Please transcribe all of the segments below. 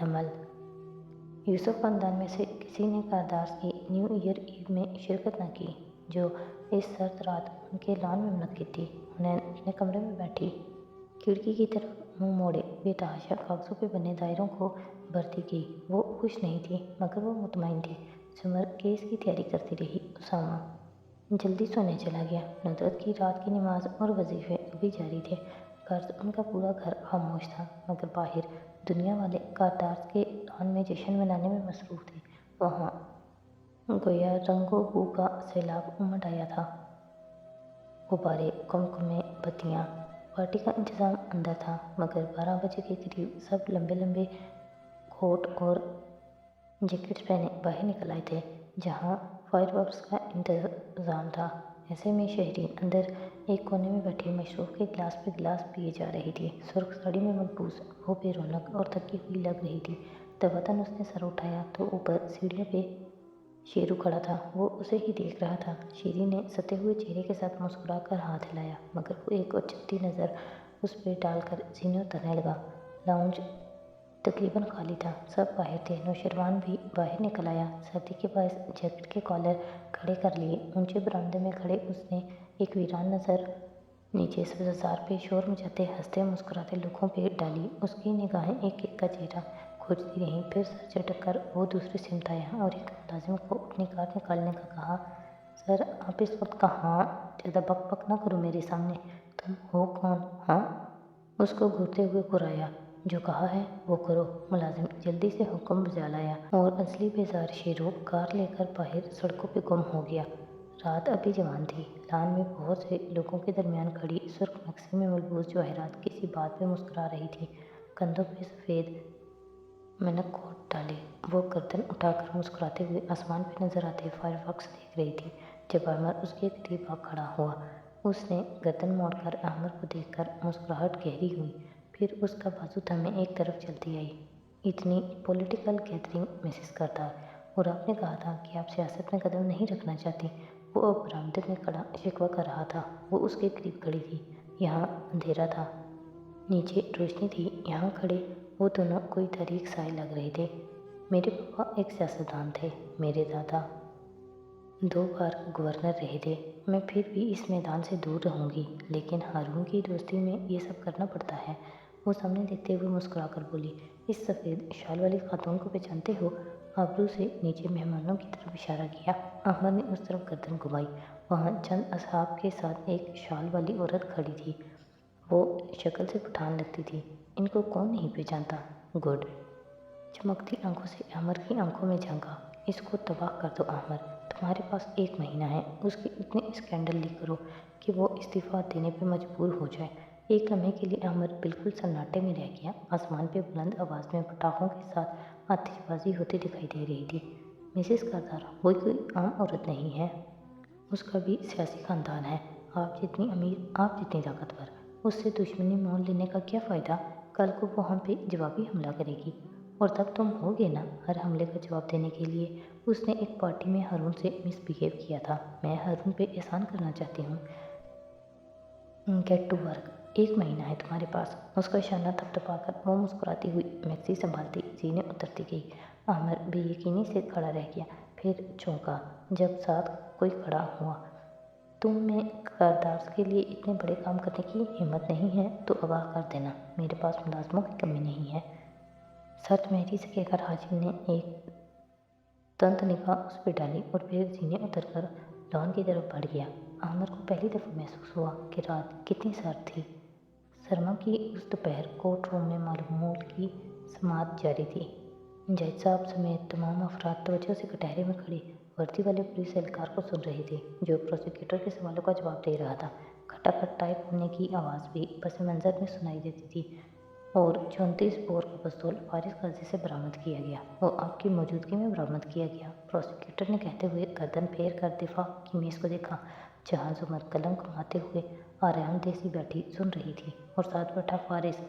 नमल। यूसुफ खानदान में से किसी ने कारदार्स की न्यू ईयर ईव में शिरकत न की, जो इस सर्द रात उनके लॉन में मुनक्किद थी। उन्हें अपने कमरे में बैठी खिड़की की तरफ मुंह मोड़े बेतहाशा कागजों पे बने दायरों को भरती गई। वो खुश नहीं थी, मगर वो मुतमईन थी। सुमर केस की तैयारी करती रही। उसामा जल्दी सोने चला गया। नुसरत की रात की नमाज और वजीफे अभी जारी थे। गर्ज उनका पूरा घर खामोश था, मगर बाहर दुनिया वाले कारदार्स के लॉन में जश्न मनाने में मसरूफ़ थे। वहाँ गोया रंगो बू का सैलाब उमड़ आया था। गुब्बारे, कुमकुमे, बत्तियाँ, पार्टी का इंतज़ाम अंदर था, मगर 12 बजे के करीब सब लंबे लंबे कोट और जैकेट्स पहने बाहर निकल आए थे, जहाँ फायरवर्क्स का इंतज़ाम था। ऐसे में शहरीन अंदर एक कोने में बैठी मशरूफ़ के गिलास पे गिलास पिए जा रही थी। सुर्ख साड़ी में मलबूस वो बेरौनक और थकी हुई लग रही थी। तबतन उसने सर उठाया तो ऊपर सीढ़ियों पे शेरू खड़ा था। वो उसे ही देख रहा था। शीरी ने सते हुए चेहरे के साथ मुस्कुराकर हाथ हिलाया, मगर वो एक औचकती नज़र उस पर डालकर सीने उतरने लगा। लाउंज तकरीबन खाली था, सब बाहर थे। नौशरवान भी बाहर निकल आया, सर्दी के बायस जैकेट के कॉलर खड़े कर लिए। ऊंचे बरामदे में खड़े उसने एक वीरान नज़र नीचे बाजार पे शोर मचाते हंसते मुस्कुराते लोगों पे डाली। उसकी निगाहें एक एक का चेहरा खोजती रहीं। फिर सर झटक कर वो दूसरी सिमत आया और एक मुलाजिम को अपनी कार निकालने का कहा। सर, आप इस वक्त कहाँ? ज़्यादा बक बक ना करो मेरे सामने। तुम हो कौन? हाँ, उसको घूरते हुए घुराया। जो कहा है वो करो। मुलाजिम जल्दी से हुक्म बजा लाया और असली बेजार शेरू कार लेकर बाहर सड़कों पे गुम हो गया। रात अभी जवान थी। लान में बहुत से लोगों के दरमियान खड़ी सुर्ख मैक्सी में मलबूस जवाहरात किसी बात पे मुस्कुरा रही थी। कंधों पे सफ़ेद मैनक कोट डाले वो गर्दन उठाकर मुस्कुराते हुए आसमान पे नजर आते फायरवर्क्स देख रही थी। जब अहमद उसके करीब आ खड़ा हुआ, उसने गर्दन मोड़कर अहमद को देखकर मुस्कुराहट गहरी हुई। फिर उसका बाजू थमे एक तरफ चलती आई। इतनी पॉलिटिकल गैदरिंग मिसेस करतार, और आपने कहा था कि आप सियासत में कदम नहीं रखना चाहती। वो अब बरामदे में खड़ा शिकवा कर रहा था। वो उसके करीब खड़ी थी। यहाँ अंधेरा था, नीचे रोशनी थी। यहाँ खड़े वो दोनों कोई तारीख साए लग रहे थे। मेरे पापा एक सियासतदान थे। मेरे दादा 2 बार गवर्नर रहे थे। मैं फिर भी इस मैदान से दूर रहूँगी, लेकिन हारून की दोस्ती में ये सब करना पड़ता है। वो सामने देखते हुए मुस्कुराकर बोली, इस सफ़ेद शाल वाली खातून को पहचानते हो? आबरू से नीचे मेहमानों की तरफ इशारा किया। अहमद ने उस तरफ गर्दन घुमाई। वहाँ चंद असहाब के साथ एक शाल वाली औरत खड़ी थी। वो शक्ल से पठान लगती थी। इनको कौन नहीं पहचानता? गुड। चमकती आंखों से अहमद की आंखों में झांका। इसको तबाह कर दो अहमद, तुम्हारे पास 1 महीना है। उसके इतने स्कैंडल लीक करो कि वो इस्तीफ़ा देने पे मजबूर हो जाए। एक लम्हे के लिए अहमद बिल्कुल सन्नाटे में रह गया। आसमान पे बुलंद आवाज़ में पटाखों के साथ आतिशबाजी होती दिखाई दे रही थी। मिसेस करतार, वो कोई आम औरत नहीं है। उसका भी सियासी ख़ानदान है। आप जितनी अमीर, आप जितनी ताकतवर। उससे दुश्मनी मोल लेने का क्या फ़ायदा? कल को वो हम पे जवाबी हमला करेगी, और तब तुम होगे ना हर हमले का जवाब देने के लिए। उसने एक पार्टी में हारून से मिसबिहेव किया था। मैं हारून पे एहसान करना चाहती हूँ। Gate to work. 1 महीना है तुम्हारे पास। उसका शाना थपथपाकर वो मुस्कुराती हुई मैक्सी संभालती सीने उतरती गई। अहमद बेयकीनी से खड़ा रह गया, फिर चौंका जब साथ कोई खड़ा हुआ। तुम में कारदार्स के लिए इतने बड़े काम करने की हिम्मत नहीं है तो आगाह कर देना, मेरे पास मुलाजमों की कमी नहीं है। सर मेरी से कहकर हाजिम ने एक तंत निगाह उस पर डाली और फिर सीने उतरकर लॉन की तरफ बढ़ गया। अहमद को पहली दफ़ा महसूस हुआ कि रात कितनी सर्द थी। सरमा की उस दोपहर कोर्ट रूम में मालूम की समाअत जारी थी। जज साहब समेत तमाम अफराद तवज्जो से कटहरे में खड़े वर्दी वाले पुलिस एहलकार को सुन रहे थे, जो प्रोसिक्यूटर के सवालों का जवाब दे रहा था। खटाखट टाइप होने की आवाज़ भी पस मंज़र में सुनाई देती थी। और 34 बोर का पिस्तौल फारिस काजी से बरामद किया गया। वो आपकी मौजूदगी में बरामद किया गया, प्रोसिक्यूटर ने कहते हुए गर्दन फेर कर दिफा की मेज़ को देखा, जहाँ जुमर कलम घुमाते हुए आरामदेह सी बैठी सुन रही थी, और साथ बैठा फारिस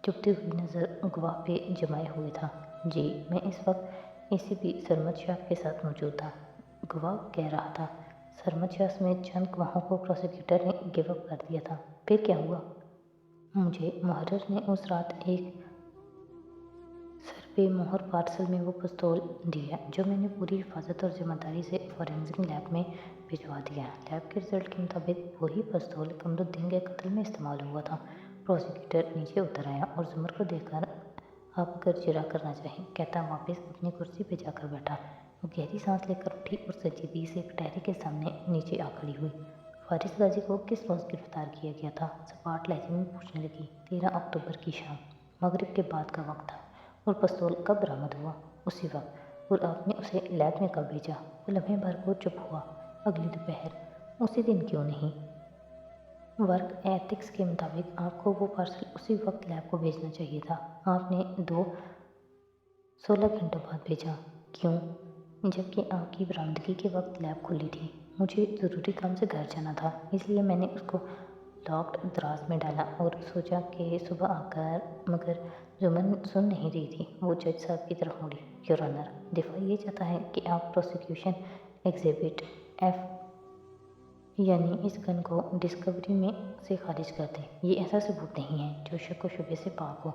चुभती हुई नज़र गवाह पे जमाए हुए था। जी, मैं इस वक्त ACP सरमद शाह के साथ मौजूद था, गवाह कह रहा था। सरमद शाह समेत चंद गवाहों को प्रोसिक्यूटर ने गिव अप कर दिया था। फिर क्या हुआ? मुझे मुहर्रिर ने उस रात एक सर पे मोहर पार्सल में वो पिस्तौल दिया जो मैंने पूरी हिफाजत और जिम्मेदारी से फॉरेंसिक लैब में भिजवा दिया। लैब के रिजल्ट के मुताबिक वही पिस्तौल कमरुद्दीन के कत्ल में इस्तेमाल हुआ था। प्रोसिक्यूटर नीचे उतर आया और जुमर को देखकर आप अगर जिरा करना चाहें कहता वापस अपनी कुर्सी पे जाकर बैठा। वो गहरी सांस लेकर उठी और संजीदगी से कटहरे के सामने नीचे आ खड़ी हुई। फारिस गाजी को किस रोज़ गिरफ्तार किया गया था? सपाट लहजे में पूछने लगी। 13 अक्टूबर की शाम, मगरिब के बाद का वक्त था। और पिस्तौल कब बरामद हुआ? उसी वक्त। और आपने उसे लैब में कब भेजा? वो लम्हे भर को चुप हुआ। अगली दोपहर। उसी दिन क्यों नहीं? वर्क एथिक्स के मुताबिक आपको वो पार्सल उसी वक्त लैब को भेजना चाहिए था। आपने 16 घंटों बाद भेजा। क्यों? जबकि आपकी बरामदगी के वक्त लैब खुली थी। मुझे ज़रूरी काम से घर जाना था, इसलिए मैंने उसको लॉक्ड दराज में डाला और सोचा कि सुबह आकर, मगर जुमन सुन नहीं रही थी। वो जज साहब की तरफ मुड़ी। योर ऑनर, दिफा ये चाहता है कि आप प्रोसिक्यूशन एग्जिबिट F यानी इस गन को डिस्कवरी में से खारिज कर दें। ये ऐसा सबूत नहीं है जो शक व शुबे से पाक हो।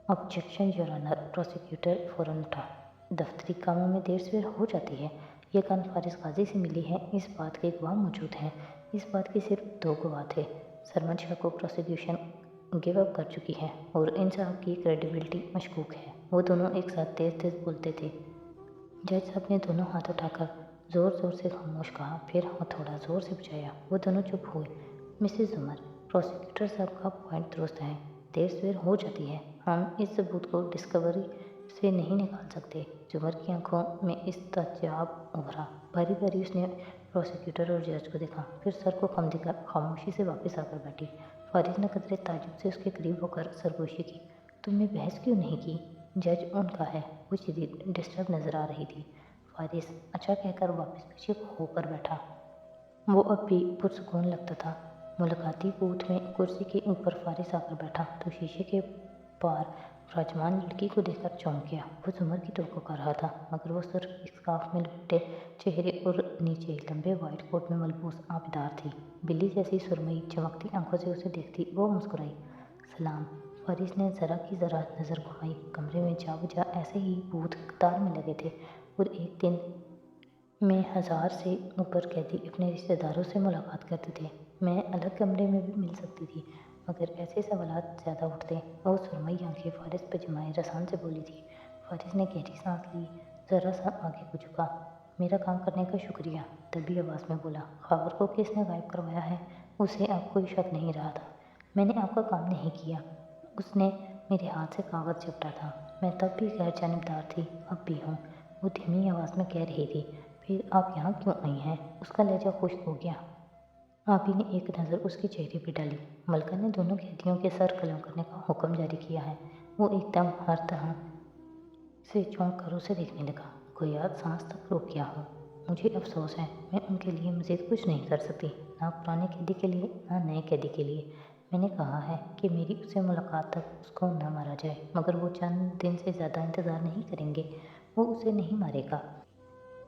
Objection your honour. प्रोसिक्यूटर फ़ौरन उठा। दफ्तरी कामों में देर सवेर हो जाती है। ये गन फारिस गाजी से मिली है, इस बात के गवाह मौजूद हैं। इस बात के सिर्फ 2 गवाह थे। सरमद शाह को प्रोसिक्यूशन गिव अप कर चुकी है और इन साहब की क्रेडिबिलिटी मशकूक है। वो दोनों एक साथ तेज़ तेज़ बोलते थे। जज साहब ने दोनों हाथ उठाकर ज़ोर ज़ोर से खामोश कहा, फिर हथौड़ा ज़ोर से बजाया। वो दोनों चुप हुए। मिसेस जुमर, प्रोसिक्यूटर साहब का पॉइंट दुरुस्त है। देर सवेर हो जाती है, हम इस सबूत को डिस्कवरी से नहीं निकाल सकते। जुमर की आंखों में इस्तेजाब उभरा। बारी बारी उसने प्रोसिक्यूटर और जज को देखा, फिर सर को खम देकर खामोशी से वापस आकर बैठी। फारिस ने कतरे ताज्जुब से उसके करीब होकर सरगोशी की। तुमने बहस क्यों नहीं की? जज उनका है। वो शदीद डिस्टर्ब नजर आ रही थी। फारिस अच्छा कहकर वापस पीछे होकर बैठा। वो अब भी पुरसुकून लगता था। मुलाकाती बूथ में कुर्सी के ऊपर फारिस आकर बैठा तो शीशे के पार विराजमान लड़की को देखकर चौंक गया। वो जुमर की तवक्को कर रहा था, मगर वो सिर्फ स्कार्फ में लपेटे चेहरे और नीचे लंबे वाइट कोट में मलबूस आबदार थी। बिल्ली जैसी सुरमई चमकती आंखों से उसे देखती वो मुस्कुराई। सलाम। फारिस ने ज़रा की ज़रा नज़र घुमाई। कमरे में जा बजा ऐसे ही बूथ कतार में लगे थे और एक दिन में 1000 से ऊपर कैदी अपने रिश्तेदारों से मुलाकात करते थे। मैं अलग कमरे में भी मिल सकती थी, मगर ऐसे सवालात ज़्यादा उठते। और सुरमई आंखें फारिस पर जमाए रसान से बोली थी। फारिस ने गहरी सांस ली, ज़रा सा आगे को झुका। मेरा काम करने का शुक्रिया, तभी आवाज़ में बोला। खबर को किसने गायब करवाया है? उसे अब कोई शक नहीं रहा था। मैंने आपका काम नहीं किया। उसने मेरे हाथ से कागज़ झपटा था। मैं तब भी गैर जानिबदार थी, अब भी हूँ, वो धीमी आवाज़ में कह रही थी। फिर आप यहाँ क्यों आई हैं? उसका लहजा खुश्क हो गया। आप ही ने एक नज़र उसके चेहरे पर डाली। मलका ने दोनों कैदियों के सर कलम करने का हुक्म जारी किया है। वो एकदम हर तरह से चौंक कर उसे देखने लगा। कोई याद सांस तक रोक गया हो। मुझे अफसोस है, मैं उनके लिए मज़ीद कुछ नहीं कर सकती, ना पुराने कैदी के लिए ना नए कैदी के लिए। मैंने कहा है कि मेरी उससे मुलाकात तक उसको न मारा जाए, मगर वो चंद दिन से ज़्यादा इंतज़ार नहीं करेंगे। वो उसे नहीं मारेगा,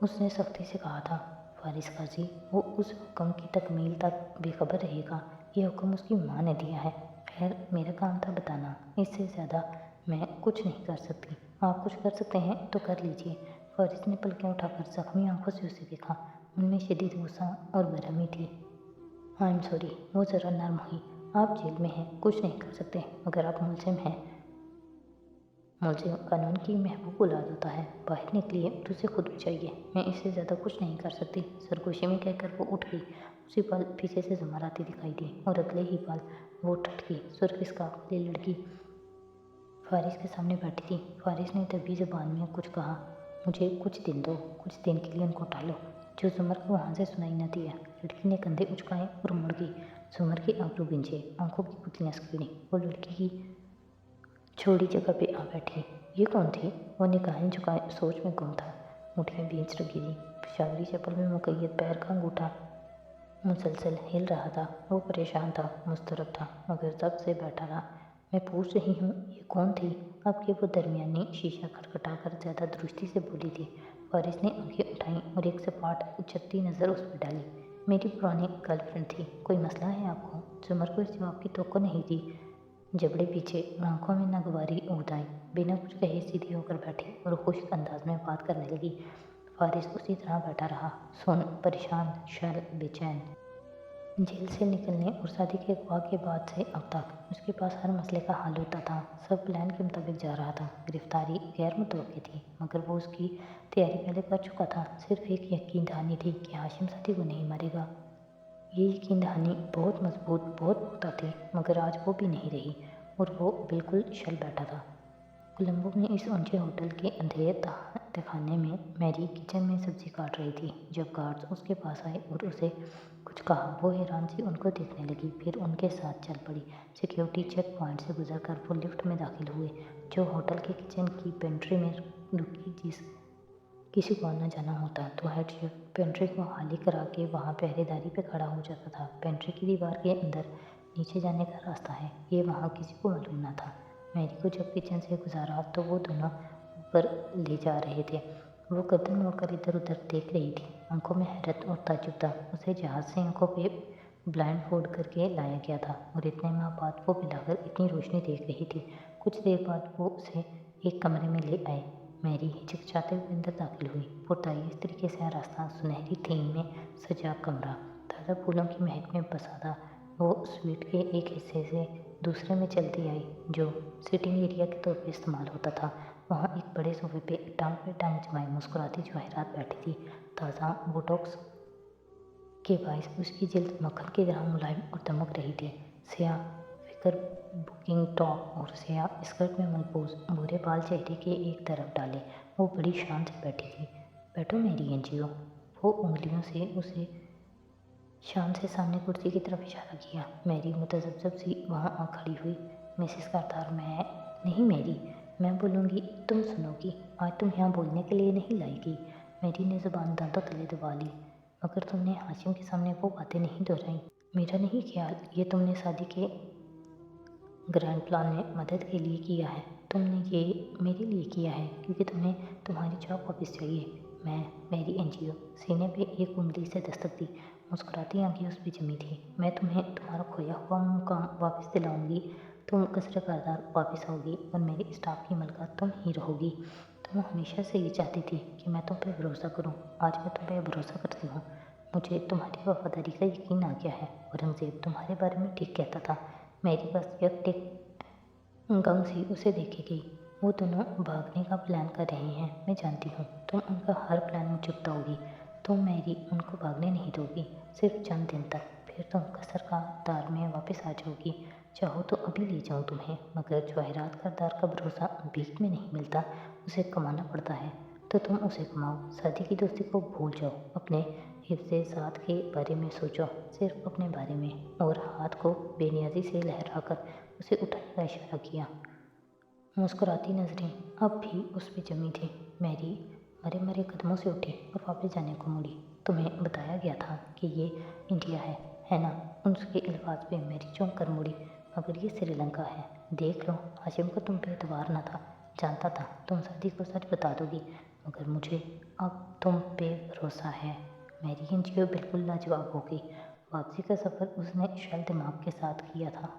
उसने सख्ती से कहा था। फारिस गाजी, वो उस हुक्म की तकमील तक बेखबर रहेगा। ये हुक्म उसकी माँ ने दिया है। खैर, मेरा काम था बताना, इससे ज़्यादा मैं कुछ नहीं कर सकती। आप कुछ कर सकते हैं तो कर लीजिए। फारिस ने पलकें उठाकर जख्मी आंखों से उसे देखा। उनमें शदीद गुस्सा और बेरहमी थी। I am sorry. वो ज़रा नर्म हुई। आप जेल में हैं, कुछ नहीं कर सकते, मगर आप मुलजिम हैं। मुलजिम कानून की महबूब औलाद होता है। बाहर निकलिए और उसे खुद बचाइए। मैं इससे ज़्यादा कुछ नहीं कर सकती, सरगोशी में कहकर वो उठ गई। उसी पल पीछे से जुमर आती दिखाई दी और अगले ही पल वो ठटकी। सुर्ख स्कार्फ वाली लड़की फारिस के सामने बैठी थी। फारिस ने दबी ज़बान में कुछ कहा। मुझे कुछ दिन दो, कुछ दिन के लिए उनको टालो, जो जुमर को वहाँ से सुनाई न दिया। लड़की ने कंधे उचकाए और मुड़ गई। जुमर के आबरू गिंजे, आंखों की पुतलियाँ सिकुड़ी। वो लड़की की छोड़ी जगह पे आ बैठी। ये कौन थी? वो निगाहें झुकाए सोच में गुम था। मुठियाँ बीच रखी थी। पेशावरी चप्पल में मुकैयद पैर का अंगूठा मुसलसल हिल रहा था। वो परेशान था, मुस्तरब था, मगर जब से बैठा रहा। मैं पूछ रही हूँ, ये कौन थी? अब कि वो दरमियानी शीशा खटखटा कर ज़्यादा दुरुस्ती से बोली थी। फारिस ने आंखें उठाईं और एक सपाट उचकती नज़र उस पर डाली। मेरी पुरानी गर्लफ्रेंड थी। कोई मसला है आपको? जुमर को इस जवाब की तवक्को नहीं थी। जबड़े पीछे और आंखों में नागवारी ऊँघ आई। बिना कुछ कहे सीधी होकर बैठी और खुश्क अंदाज में बात करने लगी। फारिस उसी तरह बैठा रहा, सुन, परेशान, शैल, बेचैन। जेल से निकलने और शादी के अगवा के बाद से अब तक उसके पास हर मसले का हल होता था। सब प्लान के मुताबिक जा रहा था। गिरफ्तारी गैर मुतवक्की थी, मगर वो उसकी तैयारी पहले कर चुका था। सिर्फ एक यकीन दहानी थी कि हाशिम साथी को नहीं मारेगा। ये यकीन दहानी बहुत मजबूत, बहुत पुख्ता थी, मगर आज वो भी नहीं रही और वो बिल्कुल शल बैठा था। कोलंबो में इस ऊंचे होटल के अंधेरे तहखाने में मैरी किचन में सब्जी काट रही थी। जब गार्ड्स उसके पास आए और उसे कुछ कहा, वो हैरान सी उनको देखने लगी, फिर उनके साथ चल पड़ी। सिक्योरिटी चेक पॉइंट से गुजरकर वो लिफ्ट में दाखिल हुए, जो होटल के किचन की पेंट्री में रुकी। जिस किसी को आना जाना होता तो हेड शेफ पेंट्री को खाली करा के वहाँ पहरेदारी पे खड़ा हो जाता था। पेंट्री की दीवार के अंदर नीचे जाने का रास्ता है, ये वहाँ किसी को मालूम ना था। मैरी को जब किचन से गुजारा तो वो दोनों ऊपर ले जा रहे थे। वो गर्दन मोड़कर इधर उधर देख रही थी, आंखों में हैरत और ताज्जुब था। उसे जहाज़ से आंखों पे ब्लाइंड फोल्ड करके लाया गया था और इतने माह बाद वो पिलाकर इतनी रोशनी देख रही थी। कुछ देर बाद वो उसे एक कमरे में ले आए। मैरी हिचकिचाते हुए अंदर दाखिल हुई। पुरताइज तरीके से रास्ता, सुनहरी थीम में सजा कमरा, ताज़ा फूलों की महक में बसा था। वो स्वीट के एक हिस्से से दूसरे में चलती आई, जो सिटिंग एरिया के तौर पे इस्तेमाल होता था। वहाँ एक बड़े सोफे पे टांग जमाई मुस्कुराती जवाहरात बैठी थी। ताज़ा बोटॉक्स के बायस उसकी जल्द मक्खन की तरह मुलायम और दमक रही थी। स्याह फिकर बुकिंग टॉप और स्याह स्कर्ट में मलबूस भूरे बाल चेहरे के एक तरफ डाले, वो बड़ी शान से बैठी थी। बैठो मेरी एनजीओ। वो उंगलियों से उसे शान से सामने कुर्सी की तरफ इशारा किया। मैरी मुतज़ब्ज़ब सी वहाँ आ खड़ी हुई। मिसेस करतार, मैं नहीं मैरी, मैं बोलूँगी, तुम सुनोगी। आज तुम यहाँ बोलने के लिए नहीं लाएगी। मैरी ने ज़ुबान दांतों तले दबा ली। मगर तुमने हाशिम के सामने वो बातें नहीं दोहराई। मेरा नहीं ख्याल ये तुमने शादी के ग्रैंड प्लान में मदद के लिए किया है। तुमने ये मेरे लिए किया है क्योंकि तुम्हें तुम्हारी जॉब वापस चाहिए। मेरी एनजीओ सीने पे एक उंगली से दस्तक दी। मुस्कुराती आंखें उस पर जमी थी। मैं तुम्हें तुम्हारा खोया हुआ मुकाम वापस दिलाऊंगी। तुम कसर करदार वापस आओगी और मेरे स्टाफ की मलका तुम ही रहोगी। तुम हमेशा से ये चाहती थी कि मैं तुम पे भरोसा करूं। आज मैं तुम पे भरोसा करती हूँ। मुझे तुम्हारी वफादारी का यकीन आ गया है। औरंगज़ेब तुम्हारे बारे में ठीक कहता था। मेरी बस यकटिक गंग सी उसे देखेगी। वो दोनों भागने का प्लान कर रहे हैं, मैं जानती हूँ। तुम उनका हर प्लान में चुकताओगी। तुम मैरी उनको भागने नहीं दोगी, सिर्फ चंद दिन तक। फिर तुम कसर का दार में वापस आ जाओगी। चाहो तो अभी ले जाऊँ तुम्हें, मगर जवाहरात करदार का भरोसा भीख में नहीं मिलता, उसे कमाना पड़ता है। तो तुम उसे कमाओ। शादी की दोस्ती को भूल जाओ। अपने हिफ्ज़े ज़ात के बारे में सोचो, सिर्फ अपने बारे में। और हाथ को बेनियाजी से लहराकर उसे उठाने का इशारा किया। मुस्कुराती नज़रें अब भी उस पर जमी थी। मैरी मरे मरे कदमों से उठी और वापस जाने को मुड़ी। तुम्हें बताया गया था कि ये इंडिया है ना? उसके अल्फाज पे मैरी चौंक कर मुड़ी। मगर ये श्रीलंका है। देख लो, हाशिम को तुम पे एतबार न था। जानता था तुम शादी को सच बता दोगी, मगर मुझे अब तुम पे भरोसा है। मैरी एनजीओ बिल्कुल लाजवाब हो गई। वापसी का सफ़र उसने शैल दिमाग के साथ किया था।